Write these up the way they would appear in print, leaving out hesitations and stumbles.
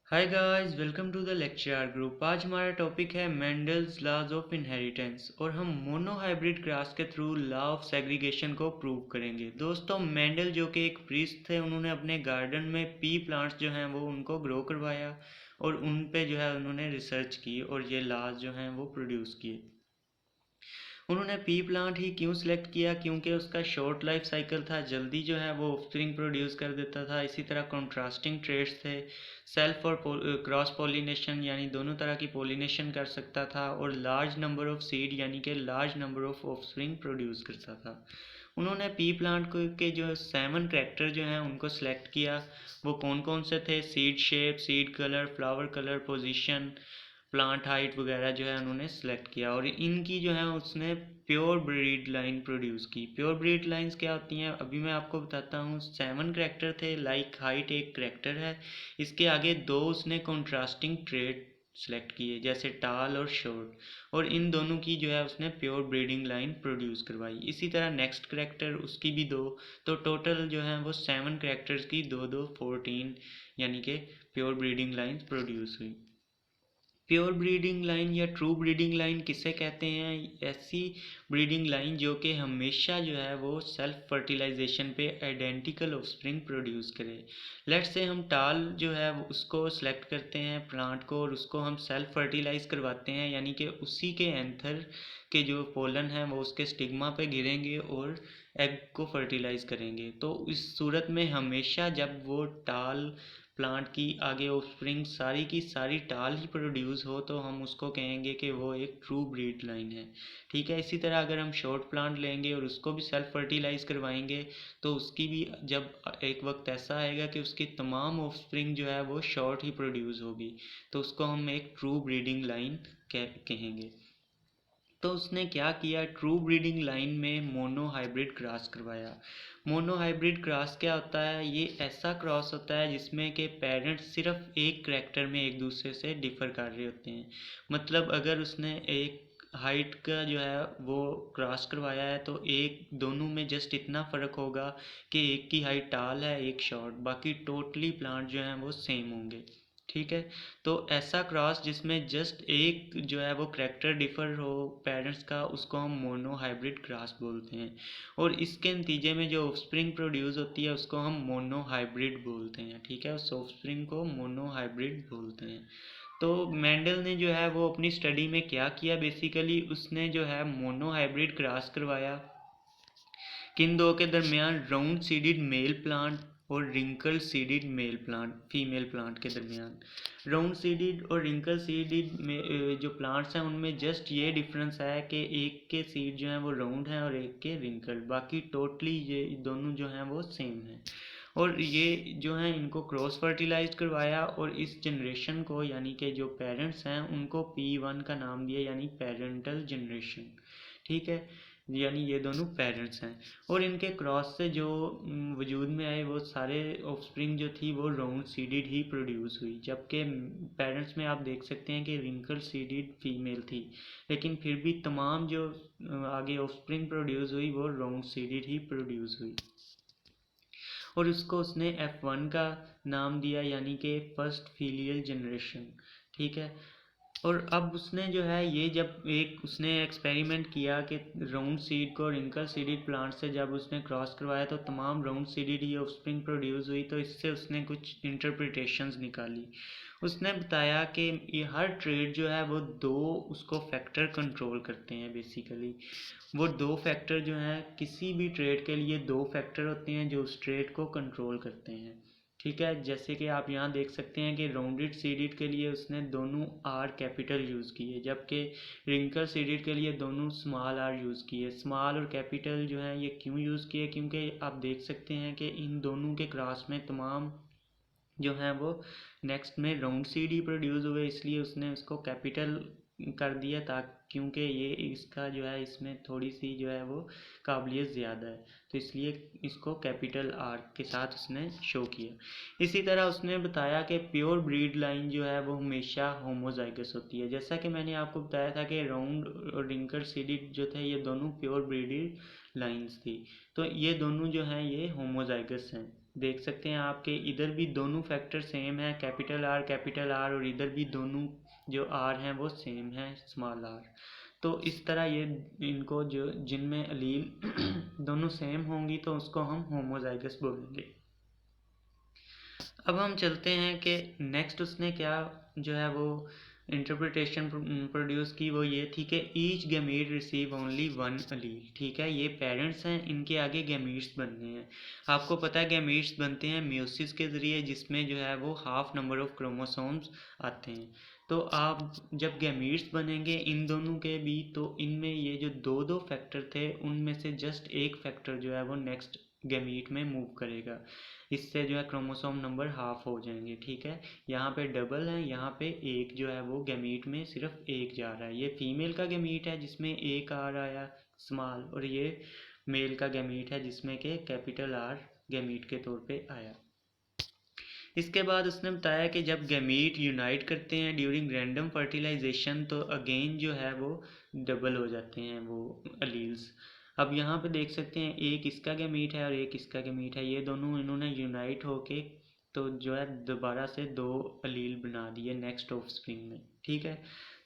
Hi guys, welcome to the lecture group. आज हमारा topic है मेंडल्स लॉज ऑफ इनहेरिटेंस और हम मोनोहाइब्रिड क्रॉस के थ्रू लॉ ऑफ सेग्रीगेशन को प्रूव करेंगे। दोस्तों, मेंडल जो कि एक प्रीस्ट थे, उन्होंने अपने गार्डन में पी प्लांट्स जो हैं वो उनको ग्रो करवाया और उन पे जो है उन्होंने रिसर्च की और ये लॉज जो हैं वो प्रोड्यूस किए। उन्होंने पी प्लांट ही क्यों सिलेक्ट किया? क्योंकि उसका शॉर्ट लाइफ साइकिल था, जल्दी जो है वो ऑफस्प्रिंग प्रोड्यूस कर देता था। इसी तरह कॉन्ट्रास्टिंग ट्रेड्स थे, सेल्फ और क्रॉस पॉलिनेशन यानी दोनों तरह की पॉलिनेशन कर सकता था और लार्ज नंबर ऑफ सीड यानी कि large number of offspring produce करता था। उन्होंने पी प्लांट को के जो 7 कैरेक्टर जो हैं उनको सेलेक्ट किया। वो कौन कौन से थे? Seed shape, seed colour, flower colour, position, plant height वगैरह जो है उन्होंने सेलेक्ट किया और इनकी जो है उसने प्योर ब्रीड लाइन प्रोड्यूस की। प्योर ब्रीड लाइंस क्या होती हैं अभी मैं आपको बताता हूँ। 7 करेक्टर थे, लाइक हाइट एक करेक्टर है, इसके आगे 2 उसने कॉन्ट्रास्टिंग ट्रेड सेलेक्ट किए जैसे टाल और शॉर्ट, और इन दोनों की जो है उसने प्योर ब्रीडिंग लाइन प्रोड्यूस करवाई। इसी तरह नेक्स्ट करेक्टर उसकी भी 2, तो टोटल जो है वो 7 करेक्टर्स की 2 2 14 यानी कि प्योर ब्रीडिंग लाइन प्रोड्यूस हुई। प्योर ब्रीडिंग लाइन या ट्रू ब्रीडिंग लाइन किसे कहते हैं? ऐसी ब्रीडिंग लाइन जो कि हमेशा जो है वो सेल्फ फर्टिलाइजेशन पे आइडेंटिकल ऑफस्प्रिंग प्रोड्यूस करे। लेट्स से हम टाल जो है उसको सेलेक्ट करते हैं प्लांट को और उसको हम सेल्फ फर्टिलाइज करवाते हैं, यानी कि उसी के एंथर के जो पोलन है वो उसके स्टिग्मा पे गिरेंगे और एग को फर्टिलाइज करेंगे। तो इस सूरत में हमेशा जब वो टाल प्लांट की आगे ऑफस्प्रिंग सारी की सारी टाल ही प्रोड्यूस हो तो हम उसको कहेंगे कि वो एक ट्रू ब्रीड लाइन है। ठीक है, इसी तरह अगर हम शॉर्ट प्लांट लेंगे और उसको भी सेल्फ फर्टिलाइज करवाएंगे तो उसकी भी जब एक वक्त ऐसा आएगा कि उसकी तमाम ऑफस्प्रिंग जो है वो शॉर्ट ही प्रोड्यूस होगी, तो उसको हम एक ट्रू ब्रीडिंग लाइन कहेंगे। तो उसने क्या किया? ट्रू ब्रीडिंग लाइन में मोनो हाइब्रिड क्रॉस करवाया। मोनो हाइब्रिड क्रॉस क्या होता है? ये ऐसा क्रॉस होता है जिसमें के पेरेंट्स सिर्फ एक करेक्टर में एक दूसरे से डिफर कर रहे होते हैं। मतलब अगर उसने एक हाइट का जो है वो क्रॉस करवाया है तो एक दोनों में जस्ट इतना फ़र्क होगा कि एक की हाइट टाल है एक शॉर्ट, बाकी टोटली प्लांट जो हैं वो सेम होंगे। ठीक है, तो ऐसा क्रॉस जिसमें जस्ट एक जो है वो करेक्टर डिफर हो पेरेंट्स का, उसको हम मोनो हाइब्रिड क्रॉस बोलते हैं और इसके नतीजे में जो ऑफस्प्रिंग प्रोड्यूस होती है उसको हम मोनो हाइब्रिड बोलते हैं। ठीक है, उस ऑफस्प्रिंग को मोनो हाइब्रिड बोलते हैं। तो मेंडल ने जो है वो अपनी स्टडी में क्या किया? बेसिकली उसने जो है मोनो हाइब्रिड क्रॉस करवाया किन दो के दरमियान? राउंड सीडेड मेल प्लांट और wrinkle seeded male plant female plant के दरमियान। राउंड सीडेड और रिंकल सीडेड में जो प्लांट्स हैं उनमें जस्ट ये डिफरेंस है कि एक के सीड जो हैं वो राउंड हैं और एक के रिंकल, बाकी टोटली ये दोनों जो हैं वो सेम हैं। और ये जो है इनको क्रॉस फर्टिलाइज करवाया और इस जनरेशन को यानी कि जो पेरेंट्स हैं उनको P1 का नाम दिया, यानी पेरेंटल जनरेशन। ठीक है, यानी ये दोनों पेरेंट्स हैं और इनके क्रॉस से जो वजूद में आए वो सारे ऑफस्प्रिंग जो थी वो राउंड सीडेड ही प्रोड्यूस हुई, जबकि पेरेंट्स में आप देख सकते हैं कि रिंकल सीडेड फीमेल थी, लेकिन फिर भी तमाम जो आगे ऑफस्प्रिंग प्रोड्यूस हुई वो राउंड सीडेड ही प्रोड्यूस हुई और उसको उसने F1 का नाम दिया, यानी कि फर्स्ट फीलियल जनरेशन। ठीक है, और अब उसने जो है ये जब एक उसने एक्सपेरिमेंट किया कि राउंड सीड को रिंकल सीडेड प्लांट से जब उसने क्रॉस करवाया तो तमाम राउंड सीडेड ही ऑफस्प्रिंग प्रोड्यूस हुई, तो इससे उसने कुछ इंटरप्रिटेशंस निकाली। उसने बताया कि ये हर ट्रेड जो है वो 2 उसको फैक्टर कंट्रोल करते हैं। बेसिकली वो 2 फैक्टर जो हैं किसी भी ट्रेड के लिए 2 फैक्टर होते हैं जो उस ट्रेड को कंट्रोल करते हैं। ठीक है, जैसे कि आप यहाँ देख सकते हैं कि राउंडेड सीडेड के लिए उसने दोनों आर कैपिटल यूज़ किए, जबकि रिंकल सीडेड के लिए दोनों स्मॉल आर यूज़ किए। स्मॉल और कैपिटल जो हैं ये क्यों यूज़ किए? क्योंकि आप देख सकते हैं कि इन दोनों के क्रॉस में तमाम जो हैं वो नेक्स्ट में राउंड सीड ही प्रोड्यूस हुए, इसलिए उसने उसको कैपिटल कर दिया ताकि क्योंकि ये इसका जो है इसमें थोड़ी सी जो है वो काबिलियत ज़्यादा है, तो इसलिए इसको कैपिटल आर के साथ उसने शो किया। इसी तरह उसने बताया कि प्योर ब्रीड लाइन जो है वो हमेशा होमोजाइगस होती है। जैसा कि मैंने आपको बताया था कि राउंड और रिंकल सीडेड जो थे ये दोनों प्योर ब्रीड लाइंस थी, तो ये दोनों जो हैं ये होमोजाइगस हैं। देख सकते हैं आपके इधर भी दोनों फैक्टर सेम है, कैपिटल आर, और इधर भी दोनों जो आर हैं वो सेम है, स्मॉल आर। तो इस तरह ये इनको जो जिनमें अलील दोनों सेम होंगी तो उसको हम होमोजाइगस बोलेंगे। अब हम चलते हैं कि नेक्स्ट उसने क्या जो है वो इंटरप्रिटेशन प्रोड्यूस की, वो ये थी कि each gamete receive only one allele. ठीक है, ये पेरेंट्स हैं, इनके आगे गैमीट्स बनने हैं। आपको पता है गैमीट्स बनते हैं म्यूसिस के ज़रिए, जिसमें जो है वो हाफ नंबर ऑफ क्रोमोसोम्स आते हैं। तो आप जब गैमीट्स बनेंगे इन दोनों के भी, तो इनमें ये जो दो दो फैक्टर थे उनमें से जस्ट एक फैक्टर जो है वो नेक्स्ट गैमीट में मूव करेगा। इससे जो है क्रोमोसोम नंबर हाफ हो जाएंगे। ठीक है, यहाँ पे डबल है, यहाँ पे एक जो है वो गैमीट में सिर्फ एक जा रहा है। ये फीमेल का गैमीट है जिसमें एक आर आया स्मॉल, और ये मेल का गैमीट है जिसमें के कैपिटल आर गैमीट के तौर पे आया। इसके बाद उसने बताया कि जब गैमीट यूनाइट करते हैं ड्यूरिंग रैंडम फर्टिलाइजेशन तो अगेन जो है वो डबल हो जाते हैं वो अलील्स। अब यहाँ पे देख सकते हैं एक इसका गैमीट है और एक इसका गैमीट है, ये दोनों इन्होंने यूनाइट होके तो जो है दोबारा से दो अलील बना दिए नेक्स्ट ऑफ स्प्रिंग में। ठीक है,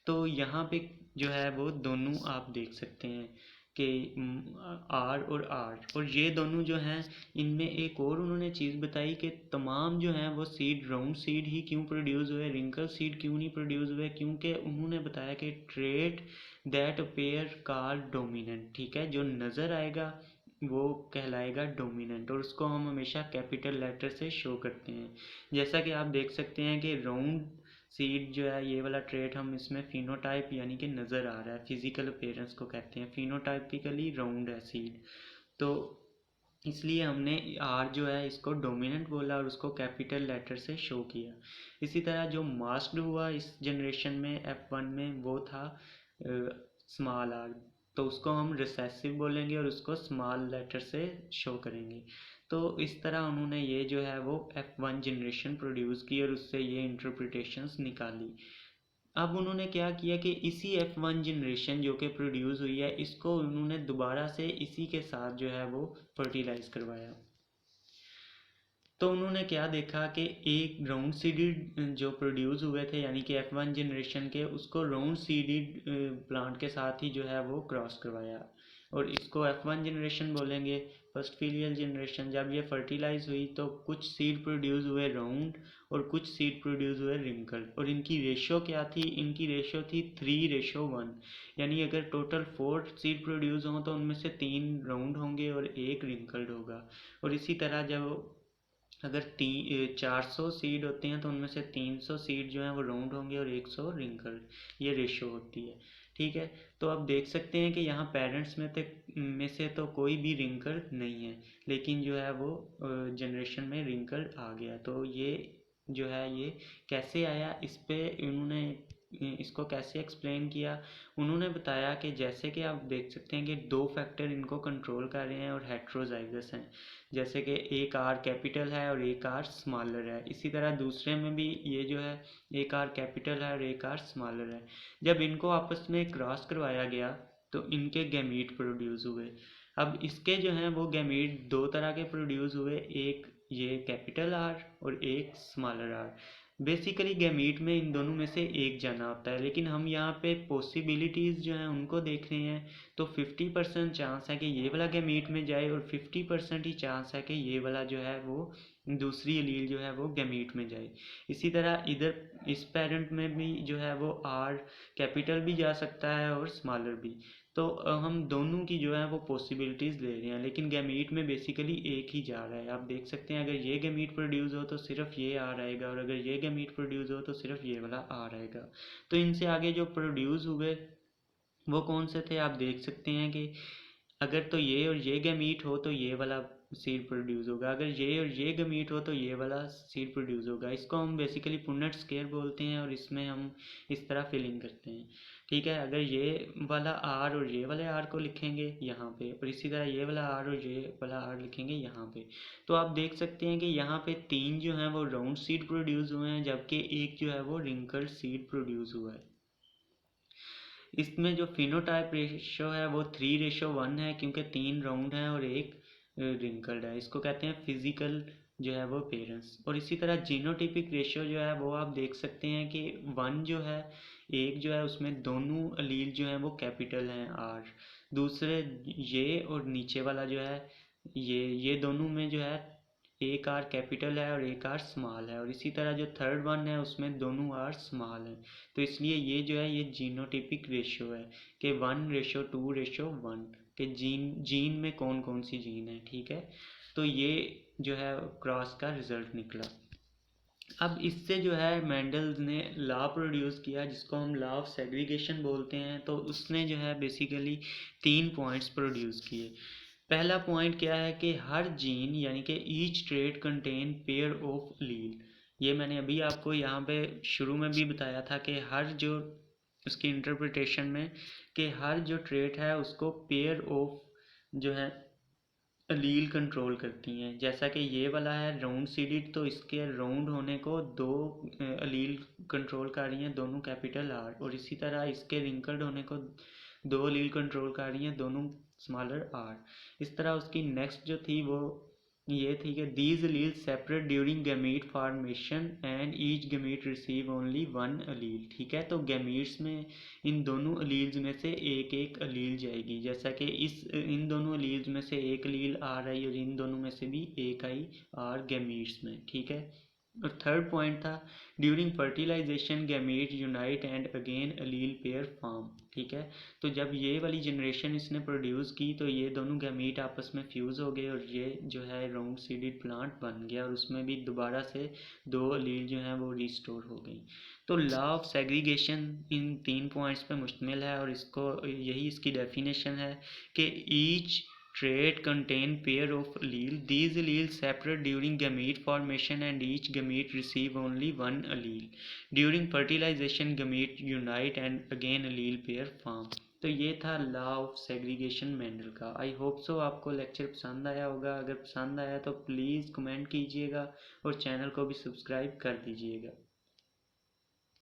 तो यहाँ पे जो है वो दोनों आप देख सकते हैं कि आर और ये दोनों जो हैं इनमें एक और उन्होंने चीज़ बताई कि तमाम जो हैं वो सीड राउंड सीड ही क्यों प्रोड्यूस हुए, रिंकल सीड क्यों नहीं प्रोड्यूस हुए, क्योंकि उन्होंने बताया कि trait that appear called dominant. ठीक है, जो नज़र आएगा वो कहलाएगा डोमिनेंट, और उसको हम हमेशा कैपिटल लेटर से शो करते हैं। जैसा कि आप देख सकते हैं कि राउंड सीड जो है ये वाला ट्रेट हम इसमें फिनोटाइप यानी कि नज़र आ रहा है, फिजिकल अपीयरेंस को कहते हैं, फिनोटाइपिकली राउंड है सीड। तो इसलिए हमने आर जो है इसको डोमिनेंट बोला और उसको कैपिटल लेटर से शो किया। इसी तरह जो मास्क्ड हुआ इस जनरेशन में F1 में वो था स्मॉल आर, तो उसको हम रिसेसिव बोलेंगे और उसको स्मॉल लेटर से शो करेंगे। तो इस तरह उन्होंने ये जो है वो F1 जनरेशन प्रोड्यूस की और उससे ये इंटरप्रिटेशंस निकाली। अब उन्होंने क्या किया कि इसी F1 जनरेशन जो कि प्रोड्यूस हुई है इसको उन्होंने दोबारा से इसी के साथ जो है वो फर्टिलाइज करवाया। तो उन्होंने क्या देखा कि एक राउंड सीडेड जो प्रोड्यूस हुए थे यानी कि F1 जनरेशन के, उसको राउंड सीडेड प्लांट के साथ ही जो है वो क्रॉस करवाया, और इसको F1 जनरेशन बोलेंगे, फर्स्ट फीलियल जनरेशन। जब ये फर्टिलाइज हुई तो कुछ सीड प्रोड्यूस हुए राउंड और कुछ सीड प्रोड्यूस हुए रिंकल, और इनकी रेशो क्या थी, इनकी रेशो थी 3:1, यानी अगर टोटल 4 सीड प्रोड्यूस हों तो उनमें से 3 राउंड होंगे और एक रिंकल्ड होगा। और इसी तरह जब अगर 400 सीड होते हैं तो उनमें से 300 सीड जो हैं वो राउंड होंगे और 100 रिंकल्ड, ये रेशो होती है। ठीक है, तो आप देख सकते हैं कि यहाँ पेरेंट्स में से तो कोई भी रिंकल नहीं है, लेकिन जो है वो जनरेशन में रिंकल आ गया। तो ये जो है ये कैसे आया, इस पे उन्होंने इसको कैसे एक्सप्लेन किया। उन्होंने बताया कि जैसे कि आप देख सकते हैं कि दो फैक्टर इनको कंट्रोल कर रहे हैं और हेट्रोजाइगस हैं, जैसे कि एक आर कैपिटल है और एक आर स्मॉलर है। इसी तरह दूसरे में भी ये जो है एक आर कैपिटल है और एक आर स्मॉलर है। जब इनको आपस में क्रॉस करवाया गया तो इनके गैमीट प्रोड्यूस हुए। अब इसके जो हैं वो गैमीट दो तरह के प्रोड्यूस हुए, एक ये कैपिटल आर और एक स्मॉलर आर। बेसिकली गैमीट में इन दोनों में से एक जाना होता है, लेकिन हम यहाँ पे पॉसिबिलिटीज़ जो हैं उनको देख रहे हैं। तो 50% चांस है कि ये वाला गैमीट में जाए और 50% ही चांस है कि ये वाला जो है वो दूसरी एलील जो है वो गैमीट में जाए। इसी तरह इधर इस पेरेंट में भी जो है वो आर कैपिटल भी जा सकता है और स्मॉलर भी। तो हम दोनों की जो है वो पॉसिबिलिटीज़ ले रहे हैं, लेकिन गैमीट में बेसिकली एक ही जा रहा है। आप देख सकते हैं अगर ये गैमीट प्रोड्यूस हो तो सिर्फ ये आर आएगा, और अगर ये गैमीट प्रोड्यूस हो तो सिर्फ ये वाला आर आएगा। तो इनसे आगे जो प्रोड्यूस हुए वो कौन से थे, आप देख सकते हैं कि अगर तो ये और ये गैमीट हो तो ये वाला सीड प्रोड्यूस होगा, अगर ये और ये गैमीट हो तो ये वाला सीड प्रोड्यूस होगा। इसको हम बेसिकली पुन्नेट स्क्वायर बोलते हैं और इसमें हम इस तरह फिलिंग करते हैं। ठीक है, अगर ये वाला आर और ये वाले आर को लिखेंगे यहाँ पे, और इसी तरह ये वाला आर और ये वाला आर लिखेंगे यहाँ पे, तो आप देख सकते हैं कि यहाँ पे 3 जो हैं वो राउंड सीड प्रोड्यूस हुए हैं, जबकि एक जो है वो रिंकल्ड सीड प्रोड्यूस हुआ है। इसमें जो फिनोटाइप रेशो है वो 3:1 है, क्योंकि 3 राउंड है और एक रिंकल्ड है। इसको कहते हैं फिजिकल जो है वो पेरेंट्स। और इसी तरह जीनोटिपिक रेशियो जो है वो आप देख सकते हैं कि 1 जो है, एक जो है उसमें दोनों अलील जो हैं वो कैपिटल हैं आर, दूसरे ये और नीचे वाला जो है ये दोनों में जो है एक आर कैपिटल है और एक आर स्मॉल है। और इसी तरह जो थर्ड वन है उसमें दोनों आर स्मॉल हैं। तो इसलिए ये जो है ये जीनोटिपिक रेशियो है कि 1:2:1 के जीन में कौन कौन सी जीन है। ठीक है, तो ये जो है क्रॉस का रिजल्ट निकला। अब इससे जो है मेंडल्स ने लॉ प्रोड्यूस किया जिसको हम लॉ ऑफ सेग्रीगेशन बोलते हैं। तो उसने जो है बेसिकली 3 पॉइंट्स प्रोड्यूस किए। पहला पॉइंट क्या है कि हर जीन यानी कि each trait contain pair of allele. ये मैंने अभी आपको यहाँ पे शुरू में भी बताया था कि हर जो उसकी इंटरप्रिटेशन में कि हर जो ट्रेट है उसको पेयर ऑफ जो है अलील कंट्रोल करती हैं। जैसा कि ये वाला है राउंड सीडेड, तो इसके राउंड होने को दो अलील कंट्रोल कर रही हैं, दोनों कैपिटल आर। और इसी तरह इसके रिंकल्ड होने को दो अलील कंट्रोल कर रही हैं, दोनों स्मॉलर आर। इस तरह उसकी नेक्स्ट जो थी वो ये थी कि these allele separate during gamete formation and each gamete receive only 1 allele. ठीक है, तो गैमीट्स में इन दोनों अलील्स में से एक एक अलील जाएगी। जैसा कि इन दोनों अलील्स में से एक अलील आर आई और इन दोनों में से भी एक आई आर गैमीट्स में। ठीक है, और थर्ड पॉइंट था during fertilisation gamete unite and again allele pair form. ठीक है, तो जब ये वाली जनरेशन इसने प्रोड्यूस की तो ये दोनों गैमीट आपस में फ्यूज़ हो गए और ये जो है राउंड सीडेड प्लांट बन गया और उसमें भी दोबारा से दो अलील जो हैं वो रिस्टोर हो गई। तो law of segregation in 3 points पे मुश्तमिल है और इसको यही इसकी डेफिनेशन है कि each trait contain pair of allele. These alleles separate during gamete formation and each gamete receive only one allele. During fertilization gamete unite and again allele pair form. तो ये था लॉ ऑफ सेग्रीगेशन मेंडल का। I hope so आपको lecture पसंद आया होगा। अगर पसंद आया तो प्लीज़ कमेंट कीजिएगा और चैनल को भी सब्सक्राइब कर दीजिएगा।